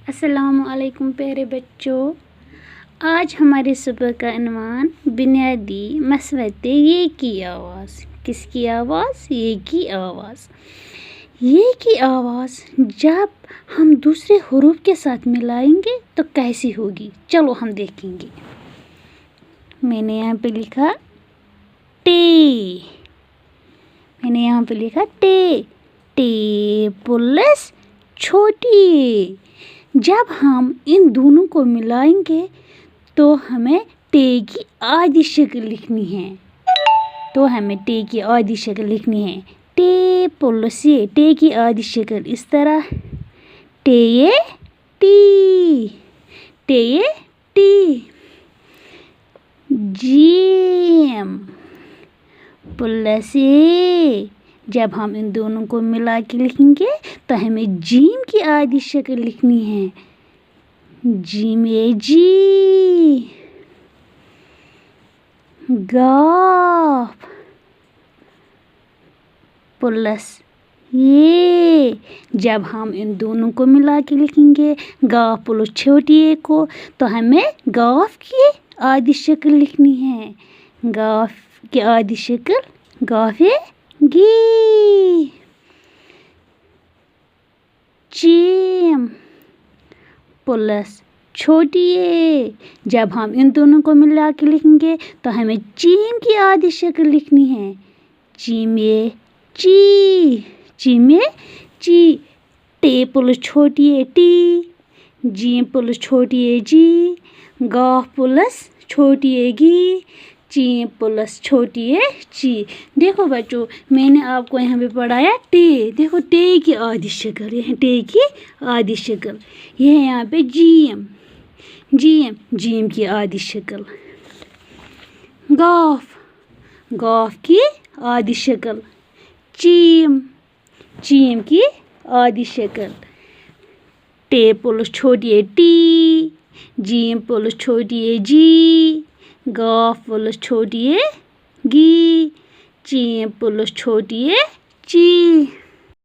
अस्सलाम वालेकुम प्यारे बच्चों। आज हमारे सुबह का عنوان बुनियादी मसवते ये की आवाज़। किसकी आवाज़? ये की आवाज़। ये की आवाज़ जब हम दूसरे हुरूफ के साथ मिलाएंगे तो कैसी होगी, चलो हम देखेंगे। मैंने यहाँ पे लिखा टे, मैंने यहाँ पे लिखा टे। टे पुलिस छोटी। जब हम इन दोनों को मिलाएंगे तो हमें टे की आधी शक्ल लिखनी है। टे पुलिस ये टे की आधी शक्ल इस तरह टे ये टी, टे ये टी। जीम पुलिस ये, जब हम इन दोनों को मिला के लिखेंगे तो हमें जीम की आधी शक्ल लिखनी है। जीम ये जी। गाफ प्लस ये, जब हम इन दोनों को मिला के लिखेंगे गाफ प्लस छोटी ए को तो हमें गाफ की आधी शक्ल लिखनी है। गाफ की आधी शक्ल गाफ ये गी। चीम प्लस छोटी ए, जब हम इन दोनों को मिला के लिखेंगे तो हमें चीम की आधी शक्ल लिखनी है। चीम ये ची, चीम ये ची। टे प्लस छोटी ए टी, जीम प्लस छोटी ए जी, गाफ प्लस छोटी ए गी, चीम प्लस छोटी ए ची। देखो बच्चों, मैंने आपको यहाँ पे पढ़ाया टे। देखो टे की आधी शक्ल, यहाँ टे की आधी शक्ल। ये है यहाँ पे जीम, जीम जीम की आधी शक्ल। गाफ, गाफ की आधी शक्ल। चीम, चीम की आधी शक्ल। टे प्लस छोटी ए टी, जीम प्लस छोटी ए जी, गाफ प्लस छोटी ए गी, चीम प्लस छोटी ए ची।